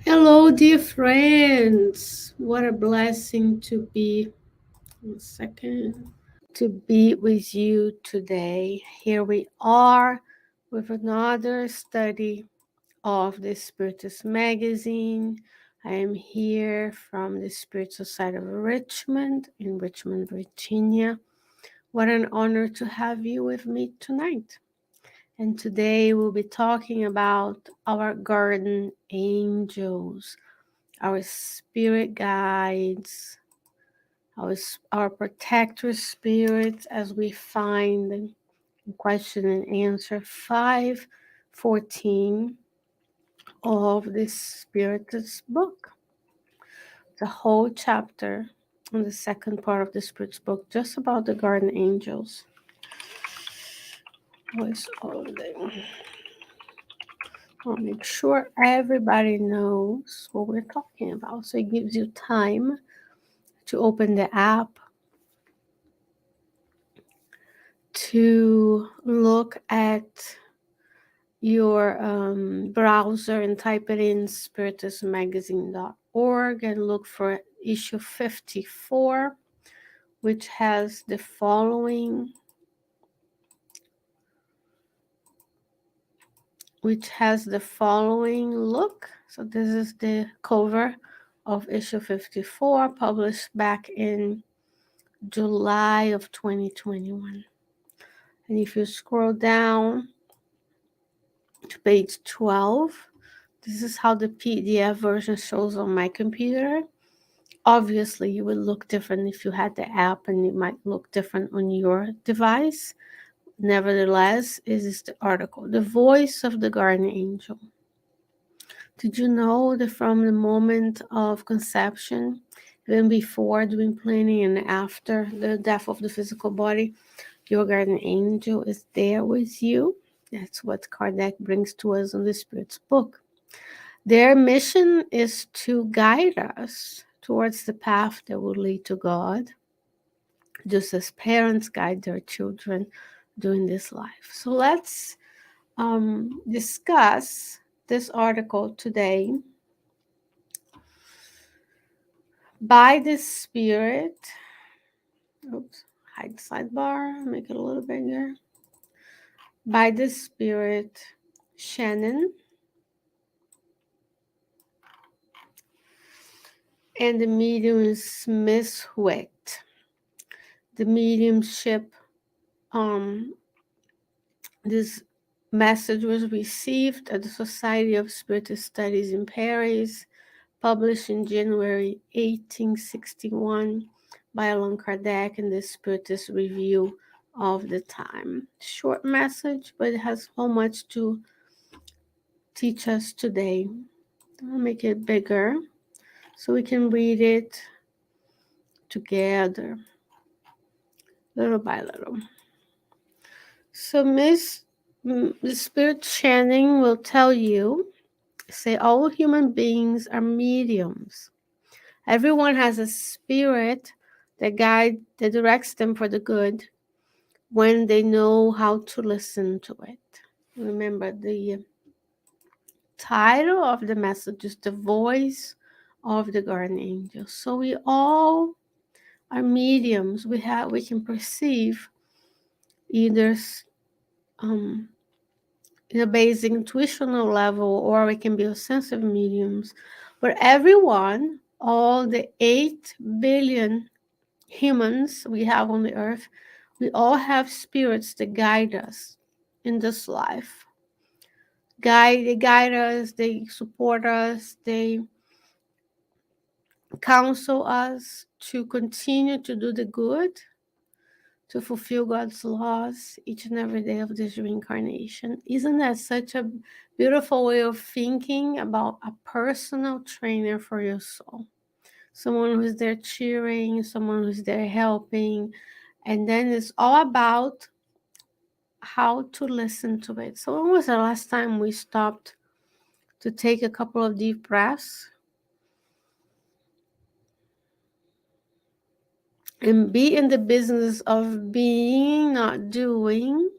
Hello, dear friends. What a blessing to be, 1 second, to be with you today. Here we are with another study of the Spiritist magazine. I am here from the Spiritual side of Richmond, in Richmond, Virginia. What an honor to have you with me tonight. And today we'll be talking about our garden angels, our spirit guides, our protector spirits, as we find in question and answer 514 of the Spiritist book. The whole chapter in the second part of the Spirit's book, just about the guardian angels. Was all of them. I'll make sure everybody knows what we're talking about. So it gives you time to open the app, to look at your browser and type it in spiritismagazine.org and look for issue 54, which has the following look. So this is the cover of issue 54, published back in July of 2021. And if you scroll down to page 12, this is how the PDF version shows on my computer. Obviously, it would look different if you had the app, and it might look different on your device. Nevertheless, this is the article. The voice of the guardian angel. Did you know that from the moment of conception, even before, during planning, and after the death of the physical body, your guardian angel is there with you? That's what Kardec brings to us in the Spirit's book. Their mission is to guide us towards the path that will lead to God, just as parents guide their children during this life. So let's discuss this article today. By the Spirit, hide the sidebar, make it a little bigger. By the Spirit, Shannon, and the medium is Miss Huet. The mediumship, this message was received at the Society of Spiritist Studies in Paris, published in January 1861 by Allan Kardec in the Spiritist Review of the time. Short message, but it has so much to teach us today. I'll make it bigger so we can read it together, little by little. So the Spirit Channing will tell you, say, all human beings are mediums. Everyone has a spirit that directs them for the good when they know how to listen to it. Remember, the title of the message is The Voice of the Guardian Angel. So we all are mediums. We can perceive either in a basic intuitional level, or we can be a sensitive mediums. But everyone, all the 8 billion humans we have on the earth, we all have spirits that guide us in this life. They guide us, they support us, they counsel us to continue to do the good, to fulfill God's laws each and every day of this reincarnation. Isn't that such a beautiful way of thinking about a personal trainer for your soul? Someone who's there cheering, someone who's there helping, and then it's all about how to listen to it. So when was the last time we stopped to take a couple of deep breaths and be in the business of being, not doing,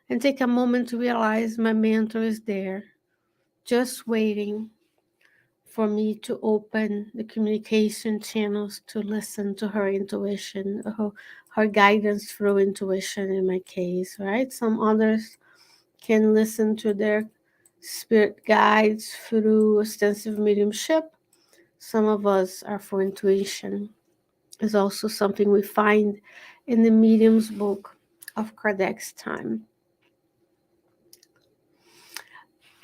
and take a moment to realize my mentor is there, just waiting for me to open the communication channels to listen to her intuition, her guidance through intuition in my case, right? Some others can listen to their spirit guides through extensive mediumship. Some of us are for intuition. Is also something we find in the medium's book of Kardec's time.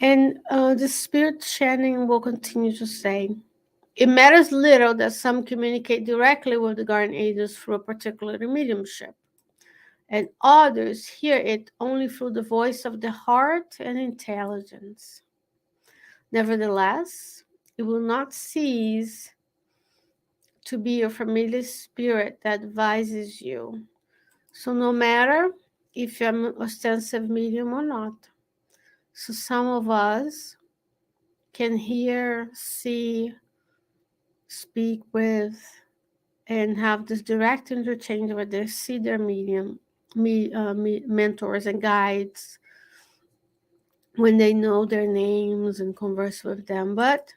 And the spirit chanting will continue to say, it matters little that some communicate directly with the guardian angels through a particular mediumship, and others hear it only through the voice of the heart and intelligence. Nevertheless, it will not cease to be your familiar spirit that advises you. So no matter if you're an ostensive medium or not, so some of us can hear, see, speak with, and have this direct interchange where they see their mentors and guides when they know their names and converse with them. But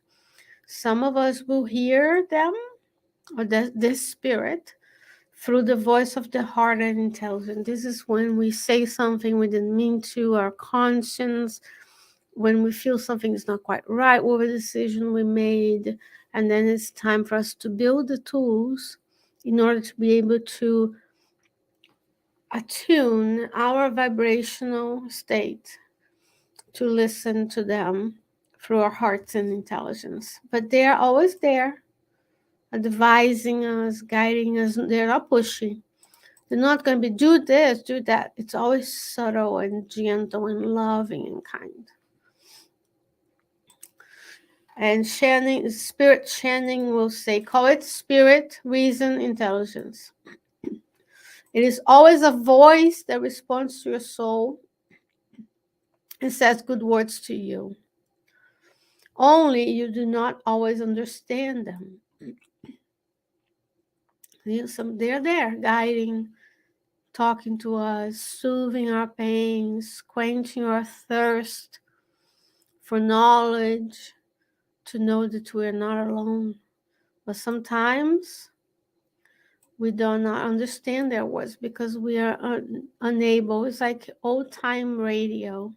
some of us will hear them, or this spirit, through the voice of the heart and intelligence. This is when we say something we didn't mean to, our conscience, when we feel something is not quite right with a decision we made, and then it's time for us to build the tools in order to be able to attune our vibrational state to listen to them through our hearts and intelligence. But they are always there, advising us, guiding us. They're not pushy. They're not going to be do this, do that. It's always subtle and gentle and loving and kind. And chanting, spirit chanting will say, call it spirit, reason, intelligence. It is always a voice that responds to your soul and says good words to you. Only you do not always understand them. They're there, guiding, talking to us, soothing our pains, quenching our thirst for knowledge, to know that we are not alone. But sometimes we do not understand their words because we are unable. It's like old-time radio.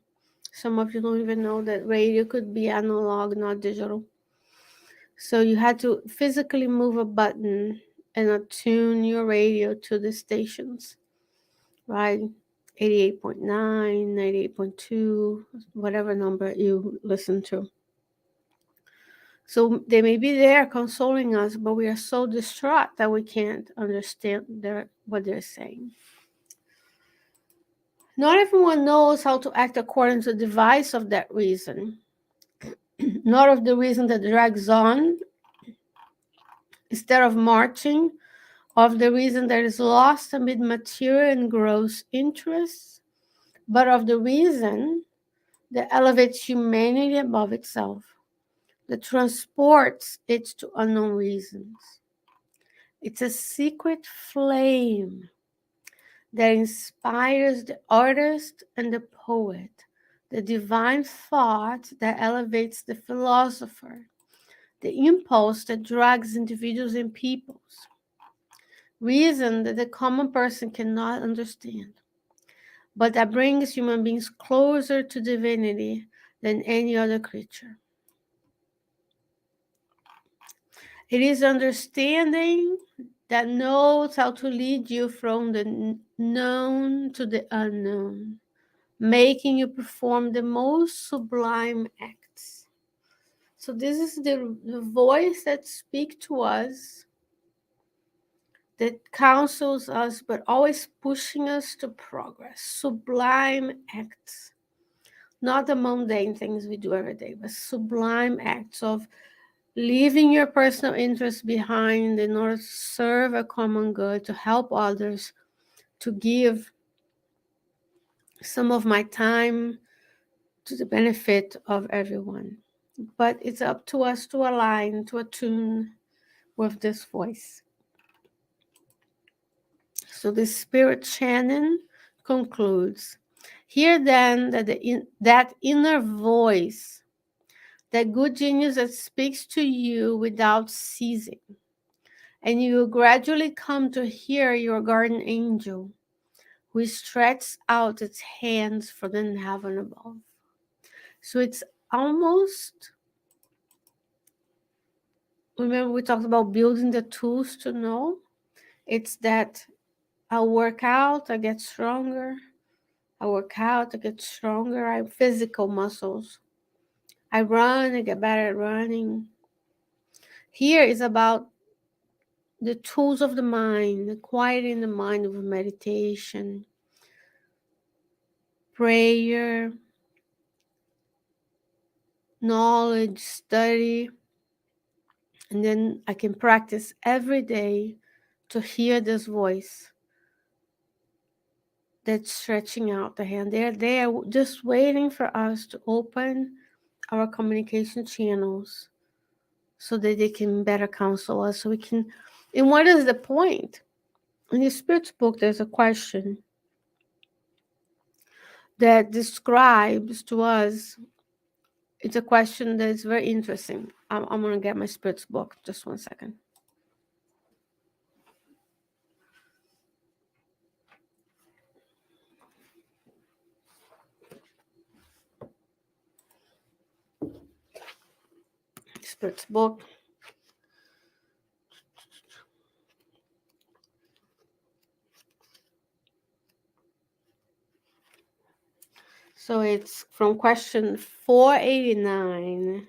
Some of you don't even know that radio could be analog, not digital. So you had to physically move a button and attune your radio to the stations, right? 88.9, 98.2, whatever number you listen to. So they may be there consoling us, but we are so distraught that we can't understand what they're saying. Not everyone knows how to act according to the device of that reason, not of the reason that drags on instead of marching, of the reason that is lost amid material and gross interests, but of the reason that elevates humanity above itself, that transports it to unknown reasons. It's a secret flame that inspires the artist and the poet, the divine thought that elevates the philosopher, the impulse that drags individuals and peoples, reason that the common person cannot understand, but that brings human beings closer to divinity than any other creature. It is understanding that knows how to lead you from the known to the unknown, making you perform the most sublime acts. So this is the voice that speaks to us, that counsels us, but always pushing us to progress. Sublime acts, not the mundane things we do every day, but sublime acts of leaving your personal interests behind in order to serve a common good, to help others, to give some of my time to the benefit of everyone. But it's up to us to align, to attune with this voice. So the spirit Shannon concludes, hear then that that inner voice that good genius that speaks to you without ceasing. And you will gradually come to hear your guardian angel, who stretches out its hands from the heaven above. So it's almost, remember we talked about building the tools to know? It's that I work out, I get stronger. I work out, I get stronger. I have physical muscles. I run, I get better at running. Here is about the tools of the mind, the quieting the mind with meditation, prayer, knowledge, study, and then I can practice every day to hear this voice that's stretching out the hand. They're there just waiting for us to open our communication channels so that they can better counsel us. So we can, and what is the point? In the Spirit's book, there's a question that describes to us, it's a question that's very interesting. I'm going to get my Spirit's book, just 1 second. Spirit's book. So it's from question 489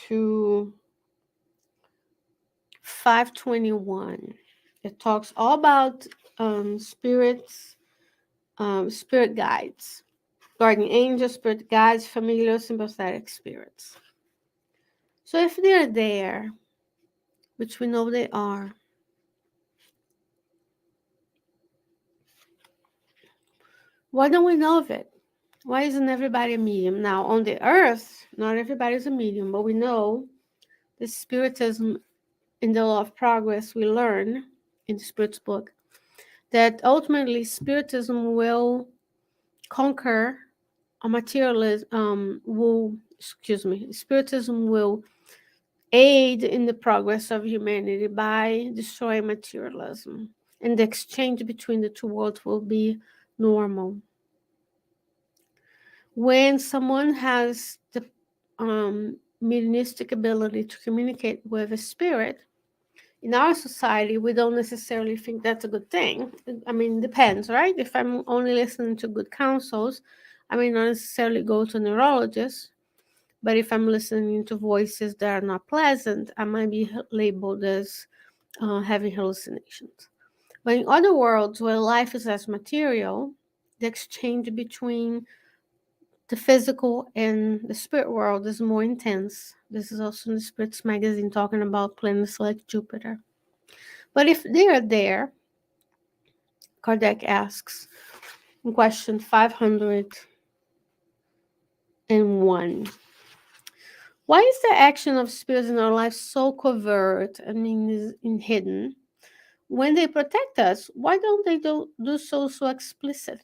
to 521. It talks all about spirits, spirit guides, guardian angels, spirit guides, familiar, sympathetic spirits. So if they're there, which we know they are, why don't we know of it? Why isn't everybody a medium? Now, on the earth, not everybody's a medium, but we know the Spiritism in the law of progress, we learn in the Spirit's book that ultimately Spiritism will conquer a materialism, Spiritism will aid in the progress of humanity by destroying materialism. And the exchange between the two worlds will be normal. When someone has the mediumistic ability to communicate with a spirit, in our society, we don't necessarily think that's a good thing. I mean, it depends, right? If I'm only listening to good counsels, I may not necessarily go to a neurologist. But if I'm listening to voices that are not pleasant, I might be labeled as having hallucinations. But in other worlds where life is as material, the exchange between the physical and the spirit world is more intense. This is also in the Spirits magazine talking about planets like Jupiter. But if they are there, Kardec asks in question 501, why is the action of spirits in our life so covert and hidden? When they protect us, why don't they do so explicitly?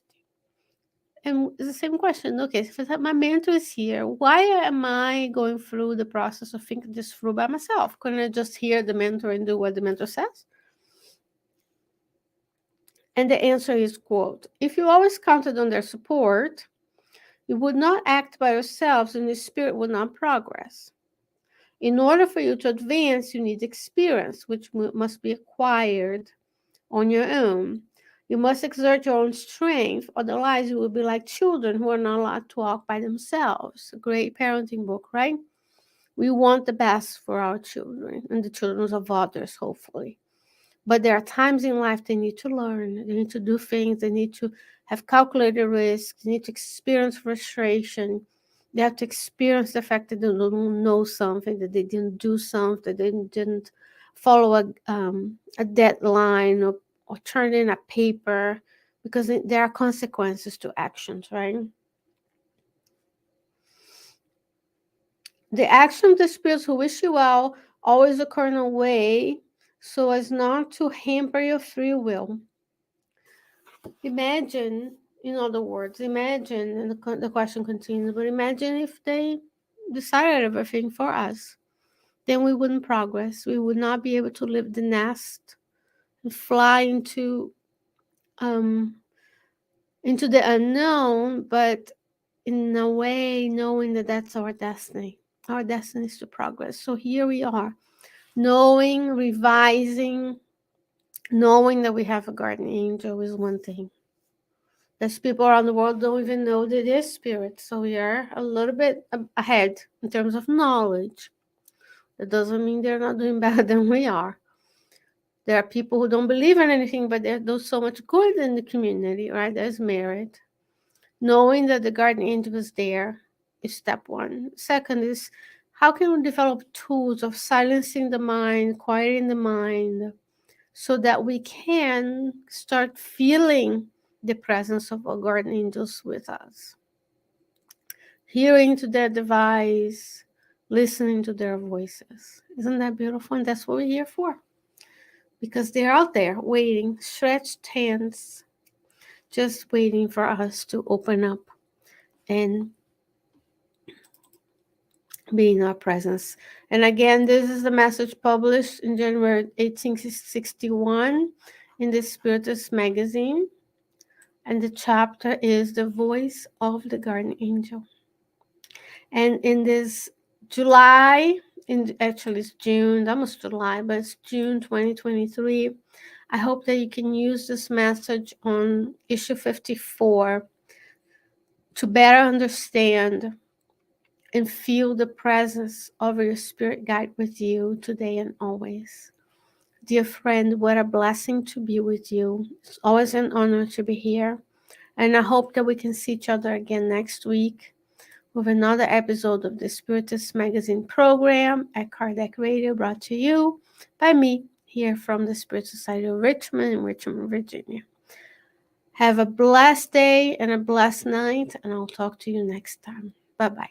And it's the same question. Okay, if my mentor is here, why am I going through the process of thinking this through by myself? Couldn't I just hear the mentor and do what the mentor says? And the answer is, quote, if you always counted on their support, you would not act by yourselves and the spirit would not progress. In order for you to advance, you need experience, which must be acquired on your own. You must exert your own strength, otherwise you will be like children who are not allowed to walk by themselves. A great parenting book, right? We want the best for our children and the children of others, hopefully. But there are times in life they need to learn, they need to do things, they need to have calculated risks, they need to experience frustration. They have to experience the fact that they don't know something, that they didn't do something, that they didn't follow a deadline or turn in a paper, because there are consequences to actions, right? The action of the spirits who wish you well always occur in a way so as not to hamper your free will. Imagine In other words, imagine, and the question continues, but imagine if they decided everything for us. Then we wouldn't progress. We would not be able to leave the nest and fly um, into the unknown, but in a way, knowing that that's our destiny. Our destiny is to progress. So here we are, knowing, revising, knowing that we have a guardian angel is one thing. There's people around the world don't even know that it is spirit. So we are a little bit ahead in terms of knowledge. That doesn't mean they're not doing better than we are. There are people who don't believe in anything, but they do so much good in the community, right? There's merit. Knowing that the guardian angel is there is step one. Second is, how can we develop tools of silencing the mind, quieting the mind, so that we can start feeling the presence of our guardian angels with us, hearing to their device, listening to their voices. Isn't that beautiful? And that's what we're here for, because they're out there waiting, stretched hands, just waiting for us to open up and be in our presence. And again, this is the message published in January 1861 in the Spiritist magazine. And the chapter is The Voice of the Guardian Angel. And in this July, actually it's June, almost July, but it's June 2023. I hope that you can use this message on issue 54 to better understand and feel the presence of your spirit guide with you today and always. Dear friend, what a blessing to be with you. It's always an honor to be here. And I hope that we can see each other again next week with another episode of the Spiritist Magazine program at Kardec Radio, brought to you by me here from the Spirit Society of Richmond in Richmond, Virginia. Have a blessed day and a blessed night, and I'll talk to you next time. Bye-bye.